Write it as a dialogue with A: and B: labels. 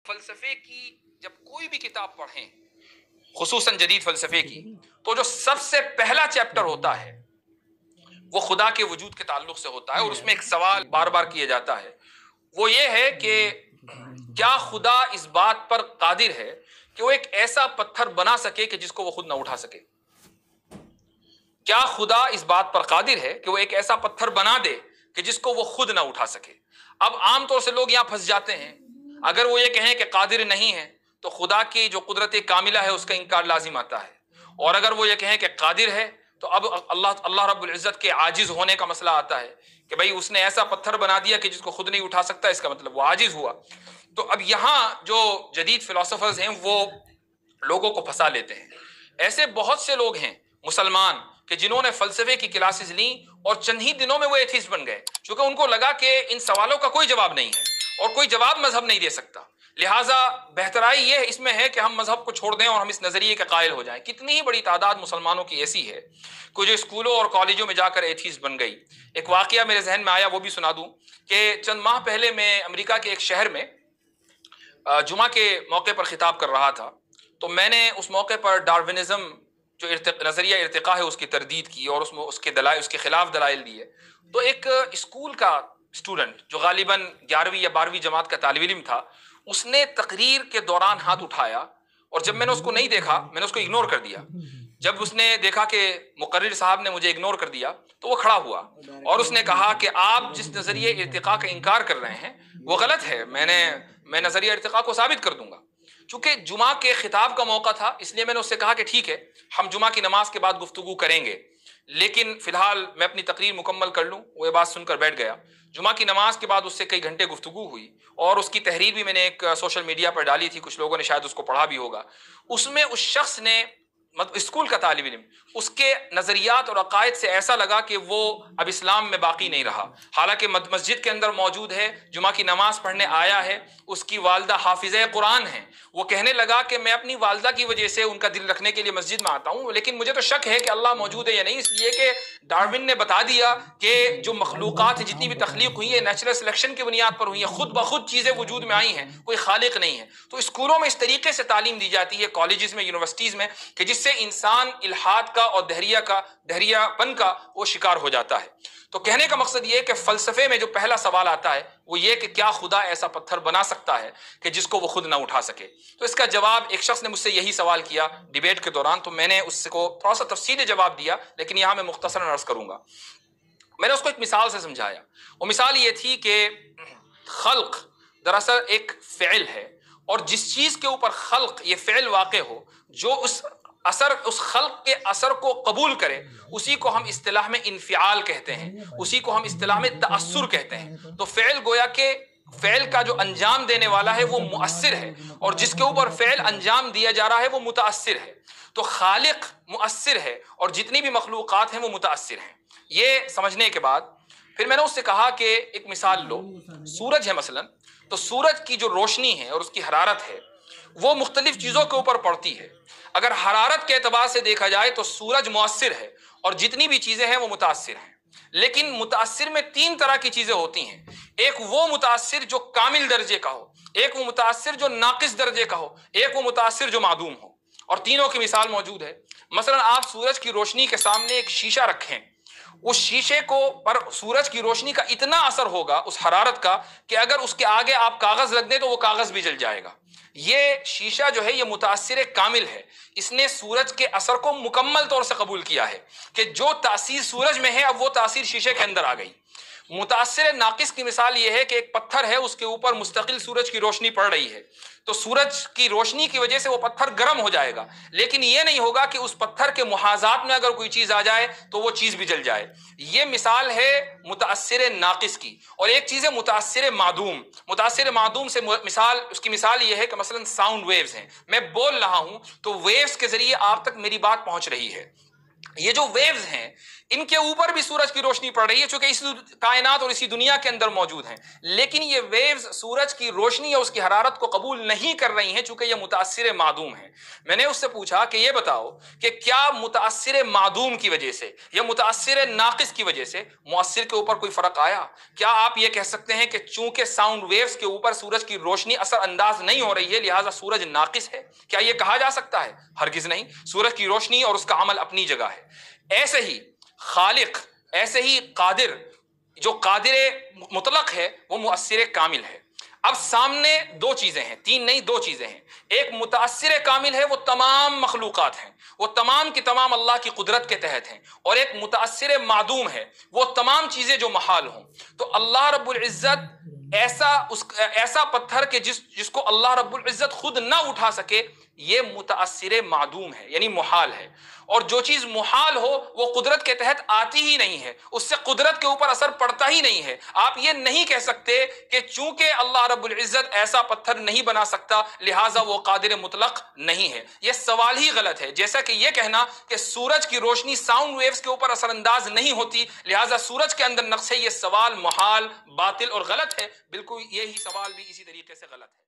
A: فلسفے کی جب کوئی بھی کتاب پڑھیں، خصوصاً جدید فلسفے کی، تو جو سب سے پہلا چیپٹر ہوتا ہے وہ خدا کے وجود کے تعلق سے ہوتا ہے، اور اس میں ایک سوال بار بار کیا جاتا ہے، وہ یہ ہے کہ کیا خدا اس بات پر قادر ہے کہ وہ ایک ایسا پتھر بنا سکے کہ جس کو وہ خود نہ اٹھا سکے؟ کیا خدا اس بات پر قادر ہے کہ وہ ایک ایسا پتھر بنا دے کہ جس کو وہ خود نہ اٹھا سکے؟ اب عام طور سے لوگ یہاں پھنس جاتے ہیں، اگر وہ یہ کہیں کہ قادر نہیں ہے تو خدا کی جو قدرت کاملہ ہے اس کا انکار لازم آتا ہے، اور اگر وہ یہ کہیں کہ قادر ہے تو اب اللہ رب العزت کے عاجز ہونے کا مسئلہ آتا ہے کہ بھئی اس نے ایسا پتھر بنا دیا کہ جس کو خود نہیں اٹھا سکتا، اس کا مطلب وہ عاجز ہوا۔ تو اب یہاں جو جدید فلاسفرز ہیں وہ لوگوں کو پھنسا لیتے ہیں۔ ایسے بہت سے لوگ ہیں مسلمان کہ جنہوں نے فلسفے کی کلاسز لیں اور چند ہی دنوں میں وہ ایتھیسٹ بن گئے، چونکہ ان کو لگا کہ ان سوالوں کا کوئی جواب نہیں ہے اور کوئی جواب مذہب نہیں دے سکتا، لہٰذا بہترائی یہ اس میں ہے کہ ہم مذہب کو چھوڑ دیں اور ہم اس نظریے کے قائل ہو جائیں۔ کتنی ہی بڑی تعداد مسلمانوں کی ایسی ہے کہ جو اسکولوں اور کالجوں میں جا کر ایتھیسٹ بن گئی۔ ایک واقعہ میرے ذہن میں آیا، وہ بھی سنا دوں کہ چند ماہ پہلے میں امریکہ کے ایک شہر میں جمعہ کے موقع پر خطاب کر رہا تھا، تو میں نے اس موقع پر ڈارونزم جو نظریہ ارتقاء ہے اس کی تردید کی اور اس کے خلاف دلائل دیے۔ تو ایک اسکول کا اسٹوڈنٹ جو غالباً 11ویں یا 12ویں جماعت کا طالب علم تھا، اس نے تقریر کے دوران ہاتھ اٹھایا، اور جب میں نے اس کو نہیں دیکھا میں نے اس کو اگنور کر دیا۔ جب اس نے دیکھا کہ مقرر صاحب نے مجھے اگنور کر دیا تو وہ کھڑا ہوا اور اس نے کہا کہ آپ جس نظریہ ارتقاء کا انکار کر رہے ہیں وہ غلط ہے، میں نظریہ ارتقاء کو ثابت کر دوں گا۔ چونکہ جمعہ کے خطاب کا موقع تھا اس لیے میں نے اس سے کہا کہ ٹھیک ہے، ہم جمعہ کی نماز کے بعد گفتگو کریں گے، لیکن فی الحال میں اپنی تقریر مکمل کر لوں۔ وہ یہ بات سن کر بیٹھ گیا۔ جمعہ کی نماز کے بعد اس سے کئی گھنٹے گفتگو ہوئی، اور اس کی تحریر بھی میں نے ایک سوشل میڈیا پر ڈالی تھی، کچھ لوگوں نے شاید اس کو پڑھا بھی ہوگا۔ اس میں اس شخص نے، اسکول کا طالب علم، اس کے نظریات اور عقائد سے ایسا لگا کہ وہ اب اسلام میں باقی نہیں رہا، حالانکہ مسجد کے اندر موجود ہے، جمعہ کی نماز پڑھنے آیا ہے، اس کی والدہ حافظہ قرآن ہیں۔ وہ کہنے لگا کہ میں اپنی والدہ کی وجہ سے ان کا دل رکھنے کے لیے مسجد میں آتا ہوں، لیکن مجھے تو شک ہے کہ اللہ موجود ہے یا نہیں، اس لیے کہ ڈارون نے بتا دیا کہ جو مخلوقات ہیں، جتنی بھی تخلیق ہوئی ہے، نیچرل سلیکشن کی بنیاد پر ہوئی ہیں، خود بخود چیزیں وجود میں آئی ہیں، کوئی خالق نہیں ہے۔ تو اسکولوں میں اس طریقے سے تعلیم دی جاتی ہے، کالجز میں، یونیورسٹیز میں، کہ جس سے انسان الحاد کا اور دہریہ پن کا وہ شکار ہو جاتا ہے۔ تو کہنے کا مقصد یہ ہے کہ فلسفے میں جو پہلا سوال آتا ہے وہ یہ کہ کیا خدا ایسا پتھر بنا سکتا ہے کہ جس کو وہ خود نہ اٹھا سکے؟ تو اس کا جواب ایک شخص نے مجھ سے یہی سوال کیا ڈیبیٹ کے دوران، تو میں نے اس کو تھوڑا سا تفصیلی جواب دیا، لیکن یہاں میں مختصراً عرض کروں گا۔ میں نے اس کو ایک مثال سے سمجھایا۔ وہ مثال یہ تھی کہ خلق دراصل ایک فعل ہے، اور جس چیز کے اوپر خلق یہ فعل واقع ہو، جو اس خلق کے اثر کو قبول کرے، اسی کو ہم اصطلاح میں انفعال کہتے ہیں، اسی کو ہم اصطلاح میں تأثر کہتے ہیں۔ تو فعل گویا کہ فعل کا جو انجام دینے والا ہے وہ مؤثر ہے، اور جس کے اوپر فعل انجام دیا جا رہا ہے وہ متاثر ہے۔ تو خالق مؤثر ہے اور جتنی بھی مخلوقات ہیں وہ متاثر ہیں۔ یہ سمجھنے کے بعد پھر میں نے اس سے کہا کہ ایک مثال لو، سورج ہے مثلا، تو سورج کی جو روشنی ہے اور اس کی حرارت ہے وہ مختلف چیزوں کے اوپر پڑتی ہے۔ اگر حرارت کے اعتبار سے دیکھا جائے تو سورج مؤثر ہے اور جتنی بھی چیزیں ہیں وہ متاثر ہیں، لیکن متاثر میں 3 طرح کی چیزیں ہوتی ہیں۔ ایک وہ متاثر جو کامل درجے کا ہو، ایک وہ متاثر جو ناقص درجے کا ہو، ایک وہ متاثر جو معدوم ہو، اور تینوں کی مثال موجود ہے۔ مثلا آپ سورج کی روشنی کے سامنے ایک شیشہ رکھیں، اس شیشے کو پر سورج کی روشنی کا اتنا اثر ہوگا اس حرارت کا کہ اگر اس کے آگے آپ کاغذ رکھ دیں تو وہ کاغذ بھی جل جائے گا۔ یہ شیشہ جو ہے یہ متاثر کامل ہے، اس نے سورج کے اثر کو مکمل طور سے قبول کیا ہے کہ جو تاثیر سورج میں ہے اب وہ تاثیر شیشے کے اندر آ گئی۔ متاثر ناقص کی مثال یہ ہے کہ ایک پتھر ہے، اس کے اوپر مستقل سورج کی روشنی پڑ رہی ہے، تو سورج کی روشنی کی وجہ سے وہ پتھر گرم ہو جائے گا، لیکن یہ نہیں ہوگا کہ اس پتھر کے محاذات میں اگر کوئی چیز آ جائے تو وہ چیز بھی جل جائے۔ یہ مثال ہے متاثر ناقص کی۔ اور ایک چیز ہے متاثر معدوم۔ متاثر معدوم سے اس کی مثال یہ ہے کہ مثلا ساؤنڈ ویوز ہیں، میں بول رہا ہوں تو ویوز کے ذریعے آپ تک میری بات پہنچ رہی ہے، یہ جو ویوز ہیں ان کے اوپر بھی سورج کی روشنی پڑ رہی ہے چونکہ اس کائنات اور اسی دنیا کے اندر موجود ہیں، لیکن یہ ویوز سورج کی روشنی اور اس کی حرارت کو قبول نہیں کر رہی ہیں چونکہ یہ متاثر معدوم ہیں۔ میں نے اس سے پوچھا کہ یہ بتاؤ کہ کیا متاثر معدوم کی وجہ سے یا متاثر ناقص کی وجہ سے مؤثر کے اوپر کوئی فرق آیا؟ کیا آپ یہ کہہ سکتے ہیں کہ چونکہ ساؤنڈ ویوز کے اوپر سورج کی روشنی اثر انداز نہیں ہو رہی ہے لہٰذا سورج ناقص ہے؟ کیا یہ کہا جا سکتا ہے؟ ہرگز نہیں۔ سورج کی روشنی اور اس کا عمل اپنی جگہ ہے۔ ایسے ہی خالق، ایسے ہی قادر، جو قادر مطلق ہے وہ مؤثر کامل ہے۔ اب سامنے دو چیزیں ہیں، تین نہیں دو چیزیں ہیں۔ ایک متاثر کامل ہے، وہ تمام مخلوقات ہیں، وہ تمام کی تمام اللہ کی قدرت کے تحت ہیں، اور ایک متاثر معدوم ہے، وہ تمام چیزیں جو محال ہوں۔ تو اللہ رب العزت ایسا پتھر کہ جس کو اللہ رب العزت خود نہ اٹھا سکے، یہ متاثر معدوم ہے یعنی محال ہے، اور جو چیز محال ہو وہ قدرت کے تحت آتی ہی نہیں ہے، اس سے قدرت کے اوپر اثر پڑتا ہی نہیں ہے۔ آپ یہ نہیں کہہ سکتے کہ چونکہ اللہ رب العزت ایسا پتھر نہیں بنا سکتا لہٰذا وہ قادر مطلق نہیں ہے، یہ سوال ہی غلط ہے۔ جیسا کہ یہ کہنا کہ سورج کی روشنی ساؤنڈ ویوز کے اوپر اثر انداز نہیں ہوتی لہٰذا سورج کے اندر نقص ہے، یہ سوال محال، باطل اور غلط ہے۔ بالکل یہی سوال بھی اسی طریقے سے غلط ہے۔